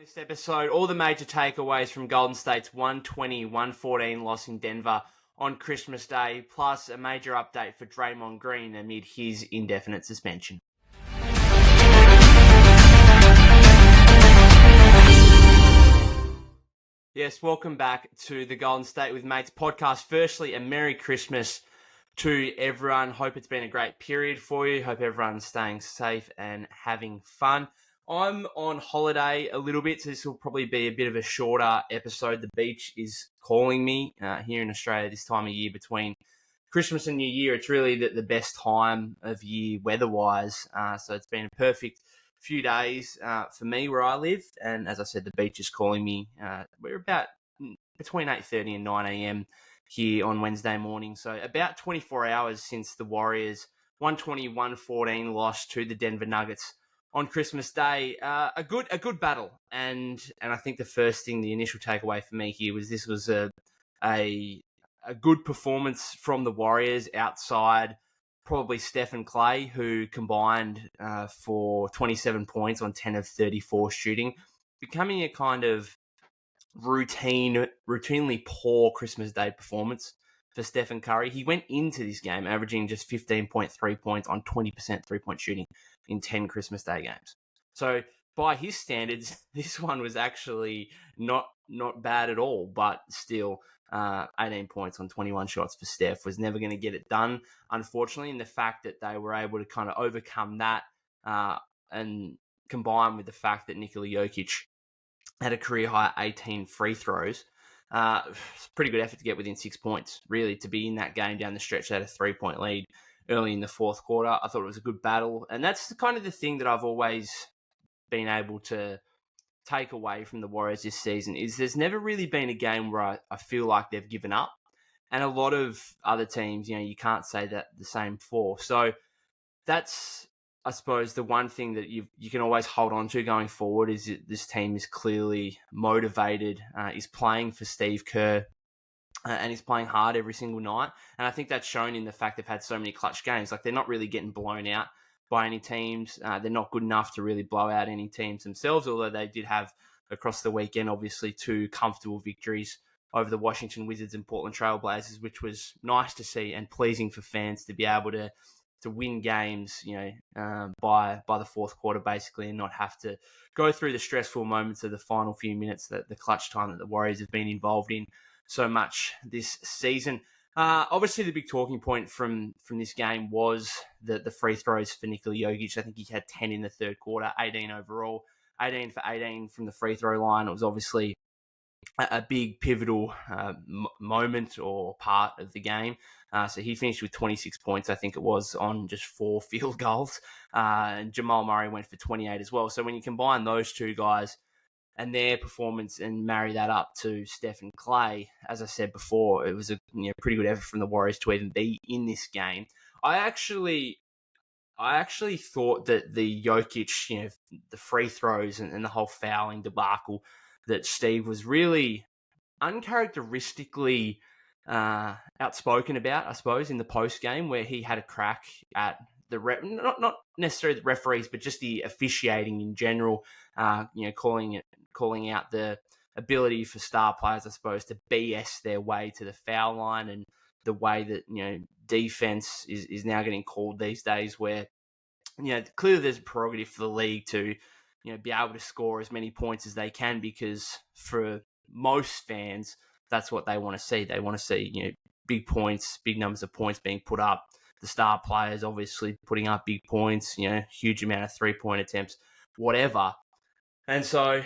This episode, all the major takeaways from Golden State's 120-114 loss in Denver on Christmas Day, plus a major update for Draymond Green amid his indefinite suspension. Yes, welcome back to the Golden State with Mates podcast. Firstly, a Merry Christmas to everyone. Hope it's been a great period for you. Hope everyone's staying safe and having fun. I'm on holiday a little bit, so this will probably be a bit of a shorter episode. The beach is calling me here in Australia this time of year between Christmas and New Year. It's really the best time of year weather-wise, so it's been a perfect few days for me where I live. And as I said, the beach is calling me. We're about between 8:30 and 9 a.m. here on Wednesday morning, so about 24 hours since the Warriors 120-114 loss to the Denver Nuggets on Christmas Day. A good battle, and I think the initial takeaway for me here was this was a good performance from the Warriors outside probably Steph and Clay, who combined for 27 points on 10 of 34 shooting, becoming a kind of routinely poor Christmas Day performance for Stephen Curry. He went into this game averaging just 15.3 points on 20% three-point shooting in 10 Christmas Day games. So by his standards, this one was actually not bad at all, but still 18 points on 21 shots for Steph was never going to get it done, unfortunately. And the fact that they were able to kind of overcome that and combined with the fact that Nikola Jokic had a career-high 18 free throws, it's a pretty good effort to get within 6 points, really, to be in that game down the stretch. They had a 3-point lead early in the fourth quarter. I thought it was a good battle. And that's kind of the thing that I've always been able to take away from the Warriors this season, is there's never really been a game where I feel like they've given up. And a lot of other teams, you can't say that the same for. So that's, I suppose, the one thing that you can always hold on to going forward is that this team is clearly motivated, is playing for Steve Kerr, and is playing hard every single night. And I think that's shown in the fact they've had so many clutch games. Like, they're not really getting blown out by any teams. They're not good enough to really blow out any teams themselves, although they did have, across the weekend, obviously, 2 comfortable victories over the Washington Wizards and Portland Trail Blazers, which was nice to see and pleasing for fans to be able to win games, by the fourth quarter, basically, and not have to go through the stressful moments of the final few minutes, the clutch time that the Warriors have been involved in so much this season. Obviously, the big talking point from this game was the free throws for Nikola Jokic. I think he had 10 in the third quarter, 18 overall, 18 for 18 from the free throw line. It was obviously a big pivotal moment or part of the game. So he finished with 26 points, I think it was, on just 4 field goals. And Jamal Murray went for 28 as well. So when you combine those two guys and their performance and marry that up to Steph and Clay, as I said before, it was a pretty good effort from the Warriors to even be in this game. I actually thought that the Jokic, the free throws and the whole fouling debacle that Steve was really uncharacteristically outspoken about, I suppose, in the post game, where he had a crack at the not necessarily the referees, but just the officiating in general. Calling out the ability for star players, I suppose, to BS their way to the foul line, and the way that defense is now getting called these days, where clearly there's a prerogative for the league to be able to score as many points as they can, because for most fans, that's what they want to see. They want to see, big points, big numbers of points being put up. The star players obviously putting up big points, huge amount of 3-point attempts, whatever. And so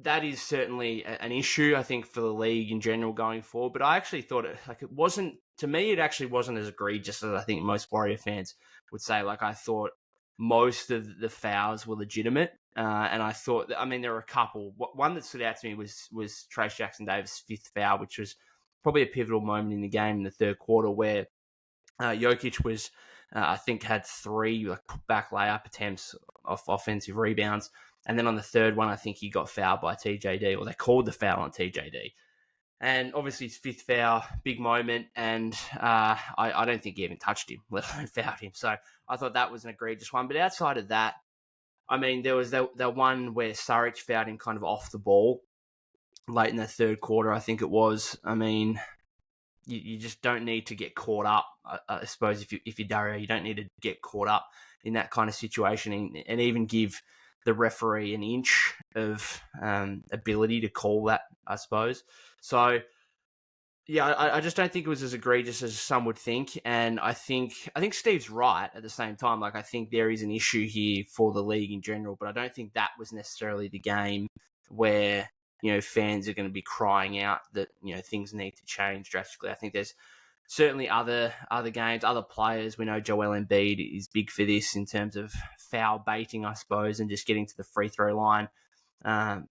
that is certainly an issue, I think, for the league in general going forward. But I actually thought it wasn't as egregious as I think most Warrior fans would say. Like, I thought most of the fouls were legitimate. And I thought, there were a couple. One that stood out to me was Trace Jackson-Davis' 5th foul, which was probably a pivotal moment in the game in the third quarter, where Jokic was, I think, had 3 put-back layup attempts off offensive rebounds. And then on the third one, I think he got fouled by TJD, or they called the foul on TJD. And obviously his 5th foul, big moment, and I don't think he even touched him, let alone fouled him. So I thought that was an egregious one. But outside of that, I mean, there was the one where Saric fouled him kind of off the ball late in the third quarter, I think it was. I mean, you just don't need to get caught up. I suppose if you're Dario, you don't need to get caught up in that kind of situation and even give the referee an inch of ability to call that, I suppose. So, yeah, I just don't think it was as egregious as some would think, and I think Steve's right at the same time. Like, I think there is an issue here for the league in general, but I don't think that was necessarily the game where fans are going to be crying out that things need to change drastically. I think there's certainly other games, other players. We know Joel Embiid is big for this in terms of foul baiting, I suppose, and just getting to the free throw line.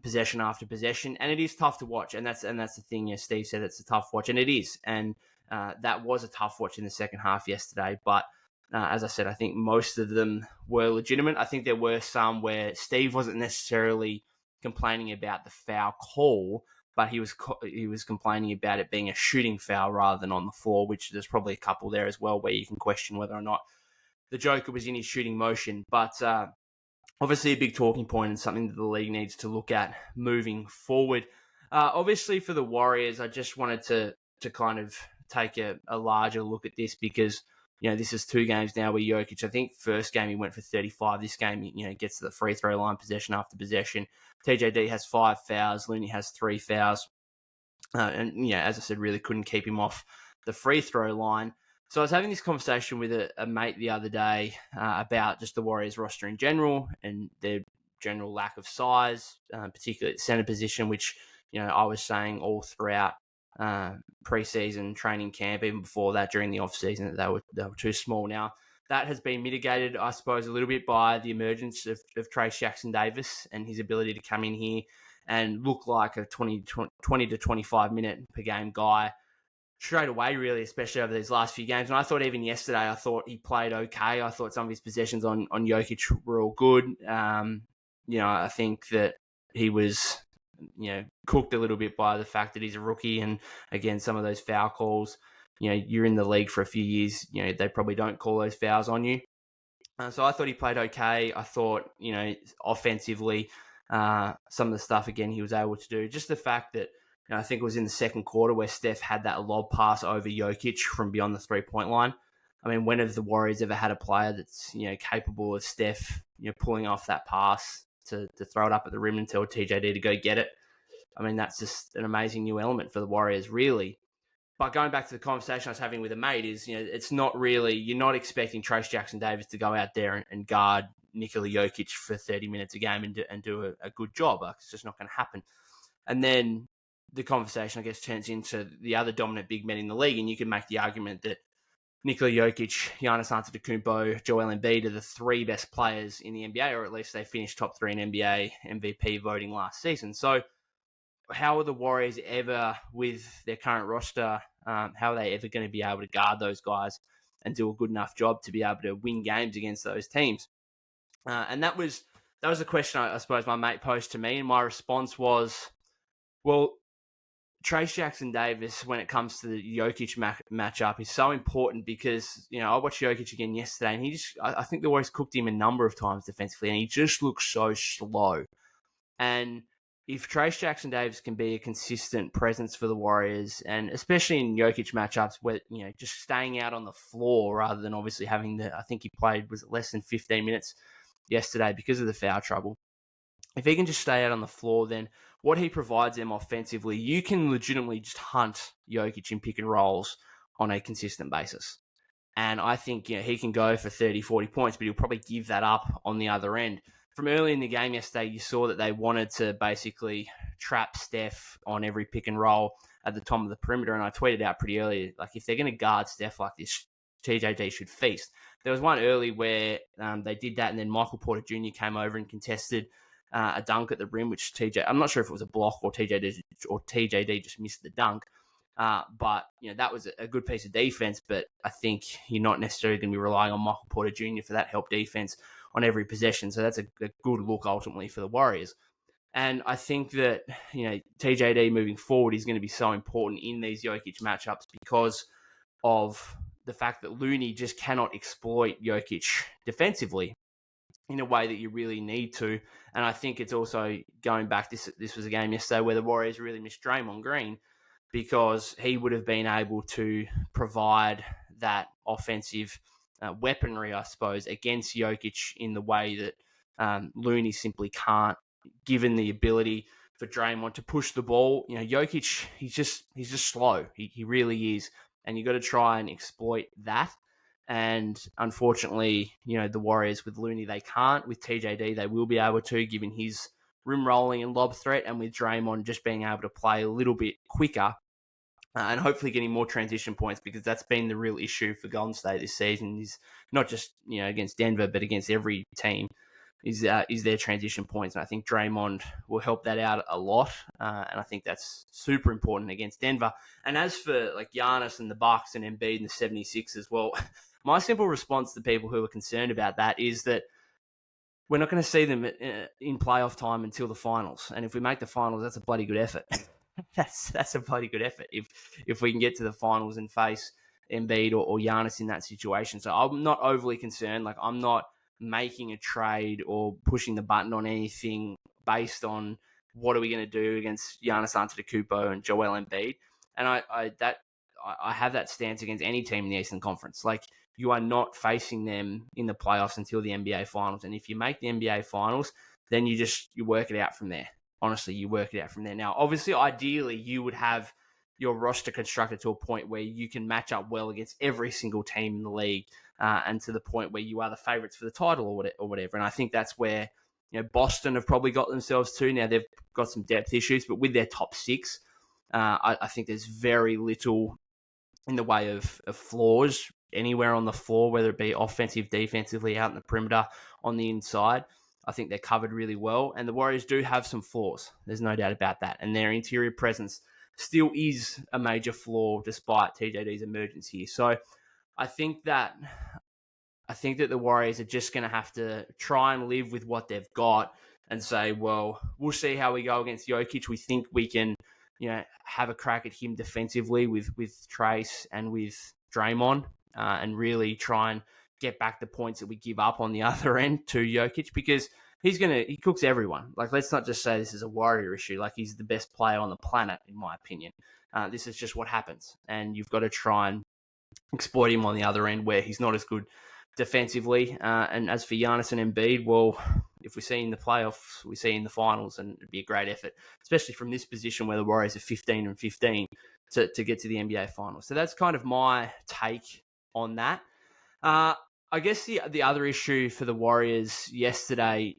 Possession after possession, and it is tough to watch, and that's the thing. Steve said it's a tough watch, and it is, and that was a tough watch in the second half yesterday. But as I said, I think most of them were legitimate. I think there were some where Steve wasn't necessarily complaining about the foul call, but he was complaining about it being a shooting foul rather than on the floor, which there's probably a couple there as well where you can question whether or not the Joker was in his shooting motion, but. Obviously, a big talking point and something that the league needs to look at moving forward. Obviously, for the Warriors, I just wanted to kind of take a larger look at this because, this is 2 games now where Jokic, I think first game he went for 35. This game, gets to the free throw line possession after possession. TJD has 5 fouls. Looney has 3 fouls. And, as I said, really couldn't keep him off the free throw line. So I was having this conversation with a mate the other day about just the Warriors roster in general and their general lack of size, particularly at the center position, which, I was saying all throughout preseason training camp, even before that during the offseason, that they were too small. Now, that has been mitigated, I suppose, a little bit by the emergence of Trayce Jackson-Davis and his ability to come in here and look like a 20 to 25 minute per game guy straight away, really, especially over these last few games. And I thought even yesterday, I thought he played okay. I thought some of his possessions on Jokic were all good. I think that he was, cooked a little bit by the fact that he's a rookie. And again, some of those foul calls, you're in the league for a few years, they probably don't call those fouls on you. So I thought he played okay. I thought, offensively, some of the stuff, again, he was able to do. Just the fact that, I think it was in the second quarter where Steph had that lob pass over Jokic from beyond the 3-point line. I mean, when have the Warriors ever had a player that's, capable of Steph, pulling off that pass to throw it up at the rim and tell TJD to go get it? I mean, that's just an amazing new element for the Warriors, really. But going back to the conversation I was having with a mate is, it's not really, you're not expecting Trayce Jackson-Davis to go out there and guard Nikola Jokic for 30 minutes a game and do a good job. Like, it's just not going to happen. And then the conversation, I guess, turns into the other dominant big men in the league, and you can make the argument that Nikola Jokic, Giannis Antetokounmpo, Joel Embiid are the 3 best players in the NBA, or at least they finished top 3 in NBA MVP voting last season. So how are the Warriors ever, with their current roster, how are they ever going to be able to guard those guys and do a good enough job to be able to win games against those teams? And that was the question I suppose my mate posed to me, and my response was, well, Trayce Jackson-Davis, when it comes to the Jokic matchup, is so important because, I watched Jokic again yesterday and I think the Warriors cooked him a number of times defensively and he just looks so slow. And if Trayce Jackson-Davis can be a consistent presence for the Warriors, and especially in Jokic matchups where, just staying out on the floor rather than obviously having I think he played, was it less than 15 minutes yesterday because of the foul trouble. If he can just stay out on the floor, then what he provides them offensively, you can legitimately just hunt Jokic in pick and rolls on a consistent basis. And I think he can go for 30, 40 points, but he'll probably give that up on the other end. From early in the game yesterday, you saw that they wanted to basically trap Steph on every pick and roll at the top of the perimeter. And I tweeted out pretty early, like, if they're going to guard Steph like this, TJD should feast. There was one early where they did that, and then Michael Porter Jr. came over and contested a dunk at the rim, which I'm not sure if it was a block or TJD just missed the dunk. But that was a good piece of defense. But I think you're not necessarily going to be relying on Michael Porter Jr. for that help defense on every possession. So that's a good look ultimately for the Warriors. And I think that TJD moving forward is going to be so important in these Jokic matchups because of the fact that Looney just cannot exploit Jokic defensively. in a way that you really need to. And I think it's also going back. This was a game yesterday where the Warriors really missed Draymond Green because he would have been able to provide that offensive weaponry, I suppose, against Jokic in the way that Looney simply can't, given the ability for Draymond to push the ball. Jokic, he's just slow. He really is. And you got to try and exploit that. And unfortunately, the Warriors with Looney, they can't. With TJD, they will be able to, given his rim rolling and lob threat, and with Draymond just being able to play a little bit quicker and hopefully getting more transition points, because that's been the real issue for Golden State this season, is not just against Denver, but against every team, is their transition points. And I think Draymond will help that out a lot, and I think that's super important against Denver. And as for like Giannis and the Bucks and Embiid and the 76ers, well, my simple response to people who are concerned about that is that we're not going to see them in playoff time until the finals. And if we make the finals, that's a bloody good effort. that's a bloody good effort if we can get to the finals and face Embiid or Giannis in that situation. So I'm not overly concerned. Like, I'm not making a trade or pushing the button on anything based on what are we going to do against Giannis Antetokounmpo and Joel Embiid. And I have that stance against any team in the Eastern Conference. Like, you are not facing them in the playoffs until the NBA Finals. And if you make the NBA Finals, then you work it out from there. Honestly, you work it out from there. Now, obviously, ideally, you would have your roster constructed to a point where you can match up well against every single team in the league, and to the point where you are the favourites for the title or whatever. And I think that's where Boston have probably got themselves to. Now, they've got some depth issues, but with their top six, I think there's very little in the way of flaws anywhere on the floor, whether it be offensive, defensively, out in the perimeter, on the inside. I think they're covered really well. And the Warriors do have some flaws. There's no doubt about that. And their interior presence still is a major flaw despite TJD's emergence here. So I think that the Warriors are just going to have to try and live with what they've got and say, well, we'll see how we go against Jokic. We think we can, have a crack at him defensively with Trace and with Draymond, and really try and get back the points that we give up on the other end to Jokic, because he cooks everyone. Like, let's not just say this is a Warrior issue. Like, he's the best player on the planet, in my opinion. This is just what happens. And you've got to try and exploit him on the other end where he's not as good defensively. And as for Giannis and Embiid, well, if we see in the playoffs, we see in the finals, and it'd be a great effort, especially from this position where the Warriors are 15-15 to get to the NBA Finals. So that's kind of my take on that. I guess the other issue for the Warriors yesterday,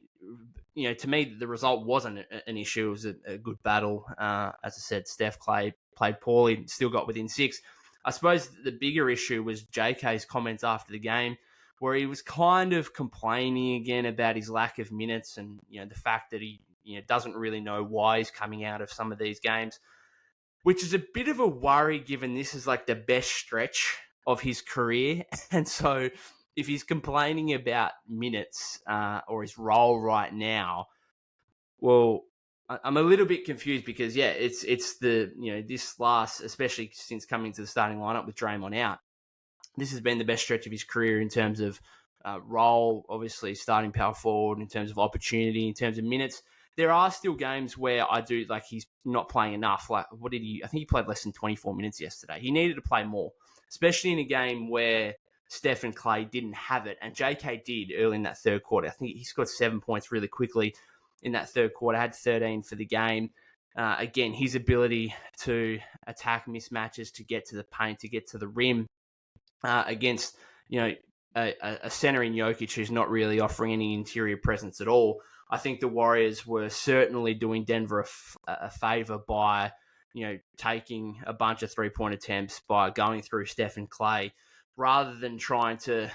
to me, the result wasn't an issue. It was a good battle. As I said, Steph Clay played poorly, still got within 6. I suppose the bigger issue was JK's comments after the game, where he was kind of complaining again about his lack of minutes and the fact that he doesn't really know why he's coming out of some of these games, which is a bit of a worry given this is like the best stretch of his career. And so if he's complaining about minutes or his role right now, well, I'm a little bit confused because, it's the, this last, especially since coming to the starting lineup with Draymond out, this has been the best stretch of his career in terms of role, obviously starting power forward, in terms of opportunity, in terms of minutes. There are still games where I do, like, he's not playing enough. Like, I think he played less than 24 minutes yesterday. He needed to play more, especially in a game where Steph and Clay didn't have it. And JK did early in that third quarter. I think he scored 7 points really quickly in that third quarter, had 13 for the game. Again, his ability to attack mismatches, to get to the paint, to get to the rim, against, a center in Jokic who's not really offering any interior presence at all. I think the Warriors were certainly doing Denver a favor by, taking a bunch of three-point attempts, by going through Steph and Clay, rather than trying to,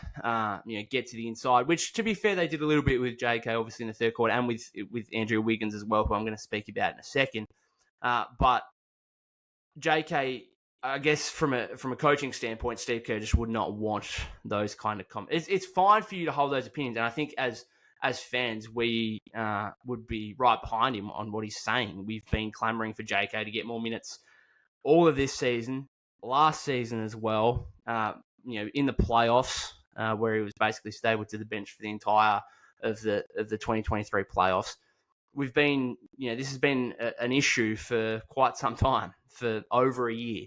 get to the inside, which, to be fair, they did a little bit with JK, obviously, in the third quarter, and with Andrew Wiggins as well, who I'm going to speak about in a second. But JK, I guess from a coaching standpoint, Steve Kerr just would not want those kind of comments. It's fine for you to hold those opinions, and I think as fans, we would be right behind him on what he's saying. We've been clamoring for JK to get more minutes all of this season, last season as well. In the playoffs, where he was basically stable to the bench for the entire of the 2023 playoffs. We've been, this has been an issue for quite some time, for over a year.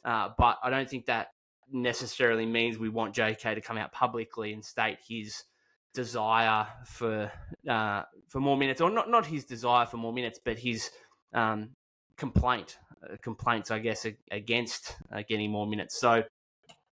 But I don't think that necessarily means we want JK to come out publicly and state his desire for more minutes, or not his desire for more minutes, but his complaints, I guess, against getting more minutes. So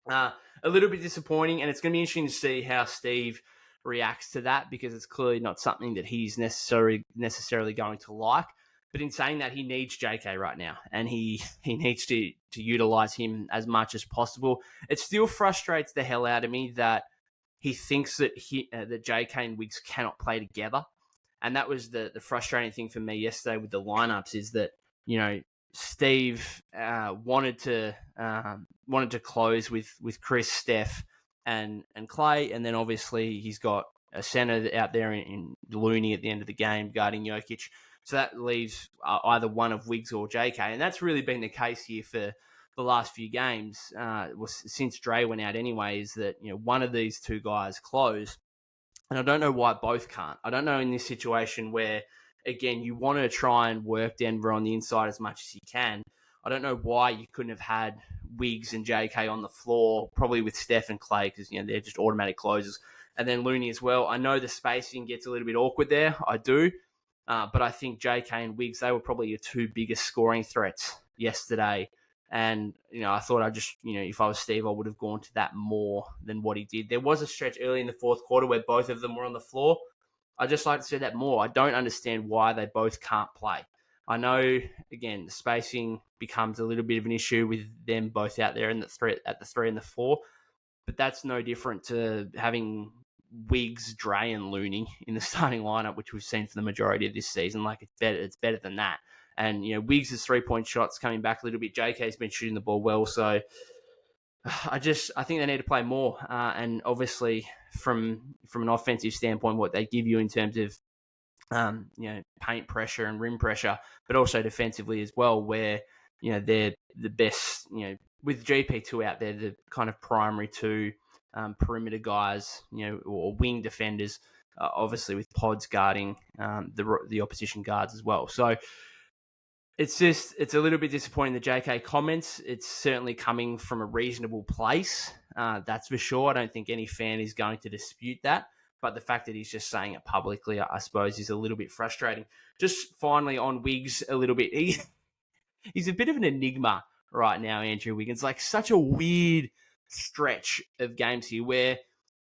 a little bit disappointing, and it's going to be interesting to see how Steve reacts to that, because it's clearly not something that he's necessarily going to like. But in saying that, he needs JK right now, and he needs to utilize him as much as possible. It still frustrates the hell out of me that he thinks that that JK and Wiggs cannot play together. And that was the frustrating thing for me yesterday with the lineups, is that, Steve wanted to close with Chris, Steph, and Clay, and then obviously he's got a center out there in Looney at the end of the game guarding Jokic. So that leaves either one of Wiggs or JK, and that's really been the case here for the last few games. Since Dre went out anyway, is that one of these two guys close, and I don't know why both can't. I don't know in this situation where, again, you want to try and work Denver on the inside as much as you can. I don't know why you couldn't have had Wiggs and JK on the floor, probably with Steph and Clay, because they're just automatic closers, and then Looney as well. I know the spacing gets a little bit awkward there. I do. But I think JK and Wiggs, they were probably your two biggest scoring threats yesterday. And, I thought if I was Steve, I would have gone to that more than what he did. There was a stretch early in the fourth quarter where both of them were on the floor. I just like to see that more. I don't understand why they both can't play. I know, again, the spacing becomes a little bit of an issue with them both out there at the 3 and the 4. But that's no different to having Wiggs, Dre, and Looney in the starting lineup, which we've seen for the majority of this season. Like, it's better than that. And Wiggs' 3-point shots coming back a little bit. JK's been shooting the ball well, so I think they need to play more. And obviously, from an offensive standpoint, what they give you in terms of paint pressure and rim pressure, but also defensively as well, where they're the best. With GP2 out there, the kind of primary two perimeter guys, or wing defenders, obviously with Pods guarding the opposition guards as well. So it's a little bit disappointing, the JK comments. It's certainly coming from a reasonable place, that's for sure. I don't think any fan is going to dispute that. But the fact that he's just saying it publicly, I suppose, is a little bit frustrating. Just finally on Wiggs a little bit. He's a bit of an enigma right now, Andrew Wiggins. Like, such a weird stretch of games here where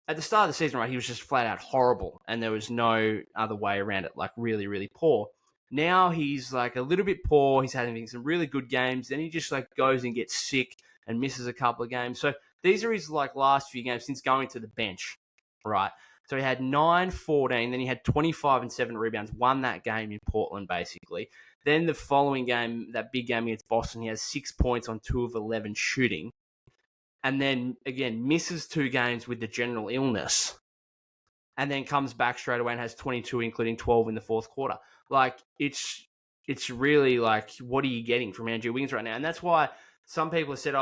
at the start of the season, right, he was just flat out horrible and there was no other way around it, like really, really poor. Now he's like a little bit poor. He's having some really good games. Then he just like goes and gets sick and misses a couple of games. So these are his like last few games since going to the bench, right? So he had 9-14, then he had 25 and 7 rebounds, won that game in Portland, basically. Then the following game, that big game against Boston, he has 6 points on 2 of 11 shooting. And then, again, misses 2 games with the general illness. And then comes back straight away and has 22, including 12 in the fourth quarter. Like, it's really like, what are you getting from Andrew Wiggins right now? And that's why some people have said,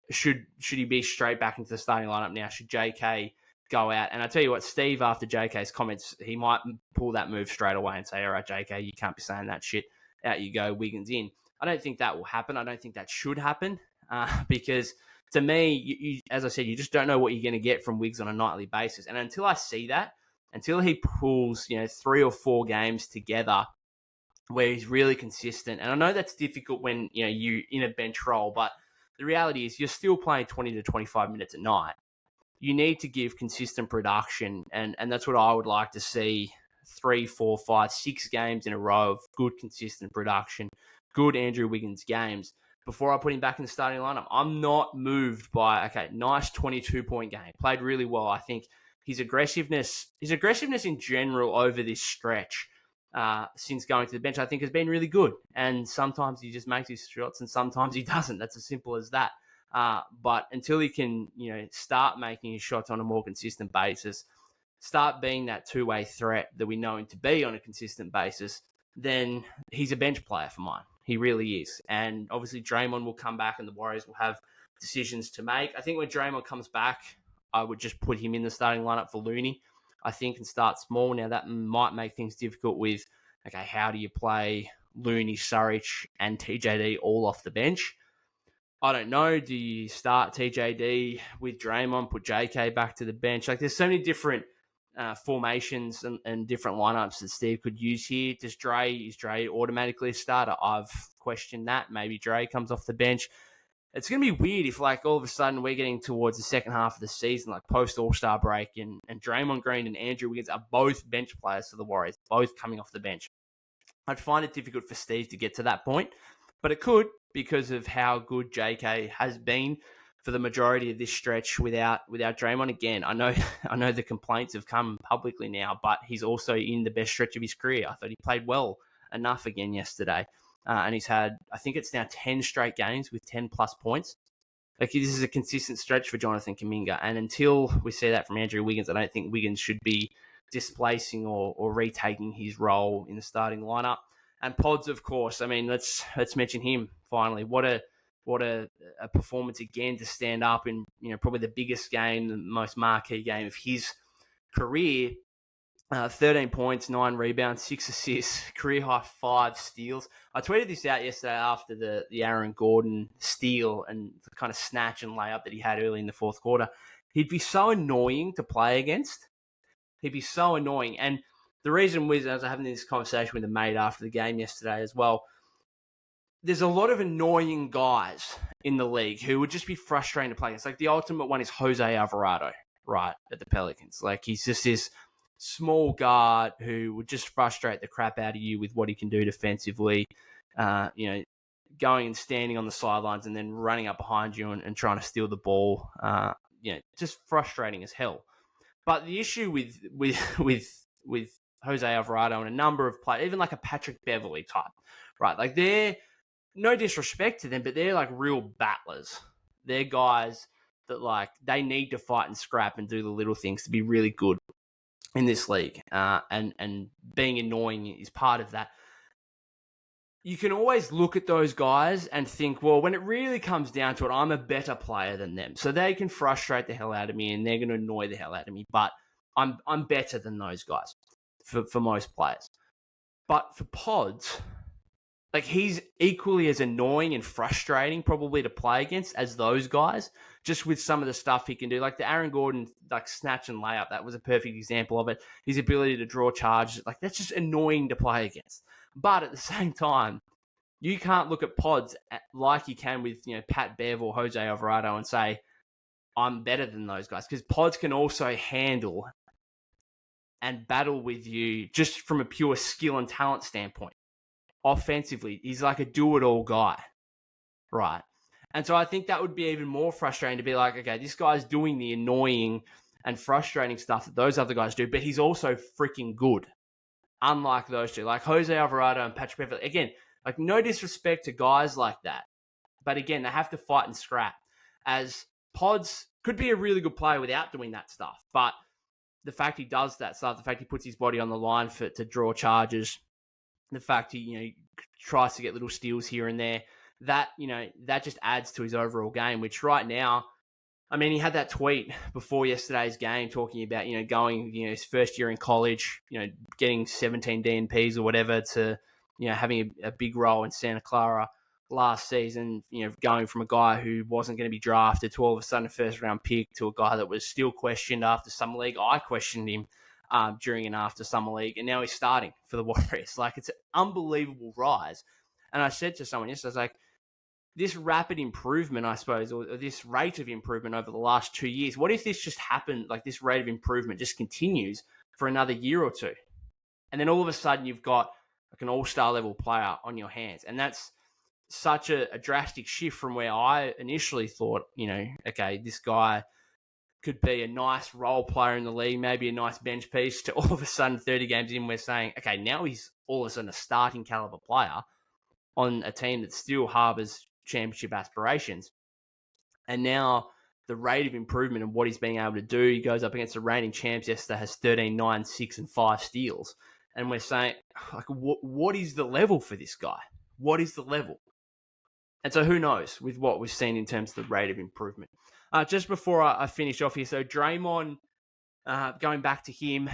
should he be straight back into the starting lineup now? Should JK go out? And I tell you what, Steve, after JK's comments, he might pull that move straight away and say, all right, JK, you can't be saying that shit. Out you go, Wiggins in. I don't think that will happen. I don't think that should happen because to me, as I said, you just don't know what you're going to get from Wiggs on a nightly basis. And until I see that, until he pulls 3 or 4 games together where he's really consistent, and I know that's difficult when you in a bench role, but the reality is you're still playing 20 to 25 minutes a night. You need to give consistent production, and that's what I would like to see 3, 4, 5, 6 games in a row of good, consistent production, good Andrew Wiggins games before I put him back in the starting lineup. I'm not moved by, nice 22-point game. Played really well. I think his aggressiveness in general over this stretch since going to the bench, I think has been really good. And sometimes he just makes his shots and sometimes he doesn't. That's as simple as that. But until he can, start making his shots on a more consistent basis, start being that two-way threat that we know him to be on a consistent basis, then he's a bench player for mine. He really is. And obviously Draymond will come back and the Warriors will have decisions to make. I think when Draymond comes back, I would just put him in the starting lineup for Looney. I think, and start small. Now, that might make things difficult with, okay, how do you play Looney, Surridge, and TJD all off the bench? I don't know. Do you start TJD with Draymond, put JK back to the bench? Like, there's so many different formations and different lineups that Steve could use here. Is Dre automatically a starter? I've questioned that. Maybe Dre comes off the bench. It's going to be weird if, like, all of a sudden we're getting towards the second half of the season, like post All-Star break, and Draymond Green and Andrew Wiggins are both bench players for the Warriors, both coming off the bench. I'd find it difficult for Steve to get to that point, but it could, because of how good JK has been for the majority of this stretch without Draymond. Again, I know the complaints have come publicly now, but he's also in the best stretch of his career. I thought he played well enough again yesterday. And he's had, I think it's now 10 straight games with 10 plus points. Like, this is a consistent stretch for Jonathan Kuminga. And until we see that from Andrew Wiggins, I don't think Wiggins should be displacing or retaking his role in the starting lineup. And Pods, of course. I mean, let's mention him finally. What a performance again to stand up in, probably the biggest game, the most marquee game of his career. 13 points, 9 rebounds, 6 assists, career high 5 steals. I tweeted this out yesterday after the Aaron Gordon steal and the kind of snatch and layup that he had early in the fourth quarter. He'd be so annoying to play against. He'd be so annoying. And the reason was, I was having this conversation with a mate after the game yesterday as well, there's a lot of annoying guys in the league who would just be frustrating to play against. Like, the ultimate one is Jose Alvarado, right, at the Pelicans. Like, he's just this small guard who would just frustrate the crap out of you with what he can do defensively, going and standing on the sidelines and then running up behind you and trying to steal the ball. Just frustrating as hell. But the issue with Jose Alvarado and a number of players, even like a Patrick Beverley type, right? Like, they're, no disrespect to them, but they're like real battlers. They're guys that, like, they need to fight and scrap and do the little things to be really good in this league, and being annoying is part of that. You can always look at those guys and think, well, when it really comes down to it, I'm a better player than them. So they can frustrate the hell out of me and they're going to annoy the hell out of me, but I'm better than those guys for most players. But for Pods, like, he's equally as annoying and frustrating probably to play against as those guys, just with some of the stuff he can do. Like the Aaron Gordon, like, snatch and layup, that was a perfect example of it. His ability to draw charges, like, that's just annoying to play against. But at the same time, you can't look at Pods like you can with, Pat Bev or Jose Alvarado and say, I'm better than those guys. Because Pods can also handle and battle with you just from a pure skill and talent standpoint. Offensively, he's like a do-it-all guy, right? And so I think that would be even more frustrating to be like, okay, this guy's doing the annoying and frustrating stuff that those other guys do, but he's also freaking good, unlike those two. Like Jose Alvarado and Patrick Beverley. Again, like, no disrespect to guys like that, but again, they have to fight and scrap. As Pods could be a really good player without doing that stuff, but the fact he does that stuff, the fact he puts his body on the line to draw charges, the fact he, tries to get little steals here and there, that just adds to his overall game, which right now, I mean, he had that tweet before yesterday's game talking about, going, his first year in college, getting 17 DNPs or whatever to, having a big role in Santa Clara last season, going from a guy who wasn't going to be drafted to all of a sudden a first round pick to a guy that was still questioned after Summer League. I questioned him during and after Summer League, and now he's starting for the Warriors. Like, it's an unbelievable rise. And I said to someone yesterday, I was like, this rapid improvement, I suppose, or this rate of improvement over the last 2 years, what if this just happened, like this rate of improvement just continues for another year or two? And then all of a sudden you've got like an all-star level player on your hands. And that's such a drastic shift from where I initially thought, okay, this guy could be a nice role player in the league, maybe a nice bench piece, to all of a sudden 30 games in, we're saying, okay, now he's all of a sudden a starting caliber player on a team that still harbors championship aspirations. And now the rate of improvement and what he's being able to do, he goes up against the reigning champs yesterday, has 13, 9, 6, and 5 steals. And we're saying, like, what is the level for this guy? What is the level? And so who knows with what we've seen in terms of the rate of improvement. Just before I finish off here, so Draymond Going back to him,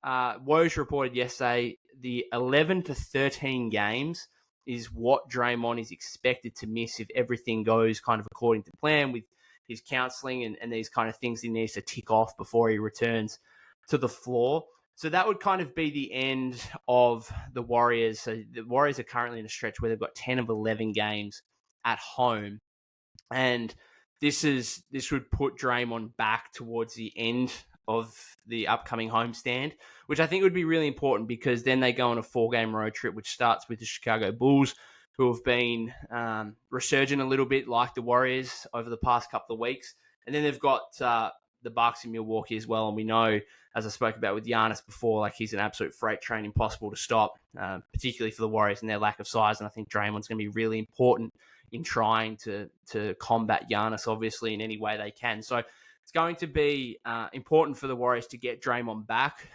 Woj reported yesterday the 11 to 13 games is what Draymond is expected to miss if everything goes kind of according to plan with his counseling and these kind of things he needs to tick off before he returns to the floor. So that would kind of be the end of the Warriors. So the Warriors are currently in a stretch where they've got 10 of 11 games at home. And this would put Draymond back towards the end of the upcoming homestand, which I think would be really important because then they go on a 4-game road trip, which starts with the Chicago Bulls, who have been resurgent a little bit like the Warriors over the past couple of weeks. And then they've got the Bucks in Milwaukee as well. And we know, as I spoke about with Giannis before, like he's an absolute freight train, impossible to stop, particularly for the Warriors and their lack of size. And I think Draymond's going to be really important in trying to combat Giannis, obviously, in any way they can. So it's going to be important for the Warriors to get Draymond back.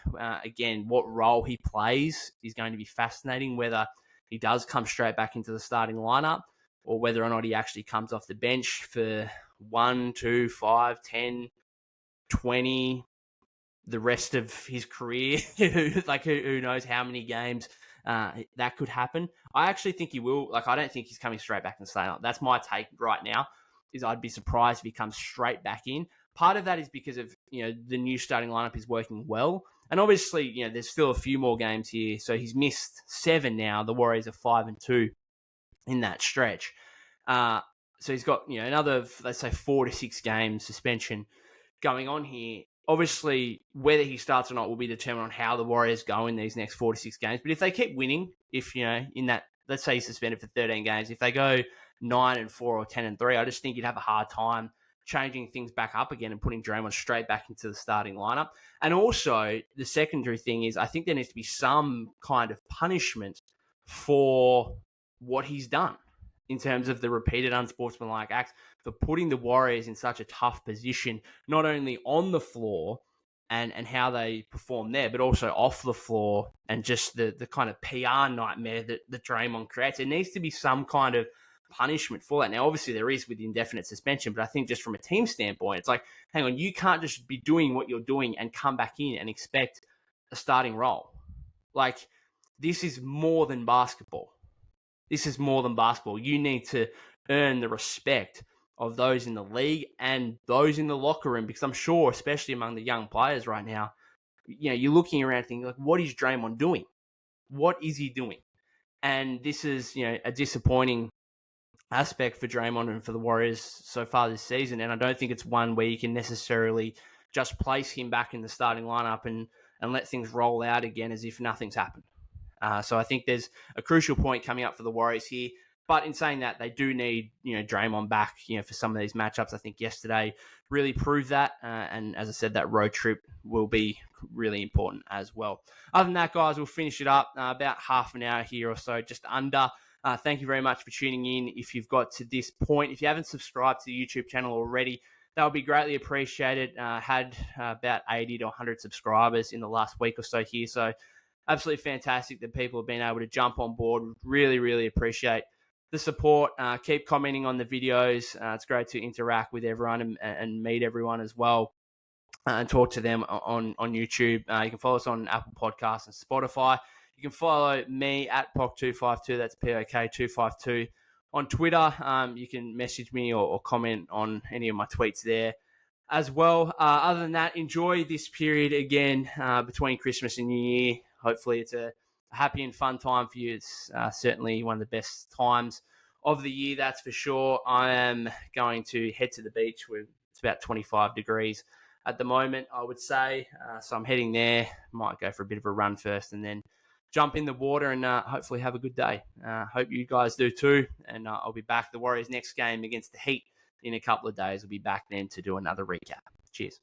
Again, what role he plays is going to be fascinating, whether he does come straight back into the starting lineup or whether or not he actually comes off the bench for 1, 2, 5, 10, 20, the rest of his career. Who knows how many games that could happen. I actually think he will. I don't think he's coming straight back in the starting lineup. That's my take right now, is I'd be surprised if he comes straight back in. Part of that is because of, the new starting lineup is working well. And obviously, there's still a few more games here. So he's missed 7 now. The Warriors are 5-2 in that stretch. So he's got, another, let's say, 4 to 6 game suspension going on here. Obviously, whether he starts or not will be determined on how the Warriors go in these next 4 to 6 games. But if they keep winning, in that, let's say he's suspended for 13 games, if they go 9-4 or 10-3, I just think you'd have a hard time changing things back up again and putting Draymond straight back into the starting lineup. And also, the secondary thing is I think there needs to be some kind of punishment for what he's done in terms of the repeated unsportsmanlike acts, for putting the Warriors in such a tough position, not only on the floor and how they perform there, but also off the floor and just the kind of PR nightmare that Draymond creates. It needs to be some kind of punishment for that. Now, obviously, there is with indefinite suspension, but I think just from a team standpoint, it's like, hang on, you can't just be doing what you're doing and come back in and expect a starting role. This is more than basketball. This is more than basketball. You need to earn the respect of those in the league and those in the locker room, because I'm sure, especially among the young players right now, you're looking around thinking, what is Draymond doing? What is he doing? And this is, a disappointing aspect for Draymond and for the Warriors so far this season. And I don't think it's one where you can necessarily just place him back in the starting lineup and let things roll out again as if nothing's happened. So I think there's a crucial point coming up for the Warriors here. But in saying that, they do need, Draymond back, for some of these matchups. I think yesterday really proved that. And as I said, that road trip will be really important as well. Other than that, guys, we'll finish it up about half an hour here or so, just under. Thank you very much for tuning in. If you've got to this point, if you haven't subscribed to the YouTube channel already, that would be greatly appreciated. Had about 80 to 100 subscribers in the last week or so here. So absolutely fantastic that people have been able to jump on board. Really, really appreciate the support. Keep commenting on the videos. It's great to interact with everyone and meet everyone as well and talk to them on YouTube. You can follow us on Apple Podcasts and Spotify. You can follow me at POK252. That's POK252 on Twitter. You can message me or comment on any of my tweets there as well. Other than that, enjoy this period again between Christmas and New Year. Hopefully it's a happy and fun time for you. It's certainly one of the best times of the year, that's for sure. I am going to head to the beach where it's about 25 degrees at the moment, I would say. So I'm heading there. Might go for a bit of a run first and then jump in the water and hopefully have a good day. Hope you guys do too. And I'll be back. The Warriors' next game against the Heat in a couple of days. We'll be back then to do another recap. Cheers.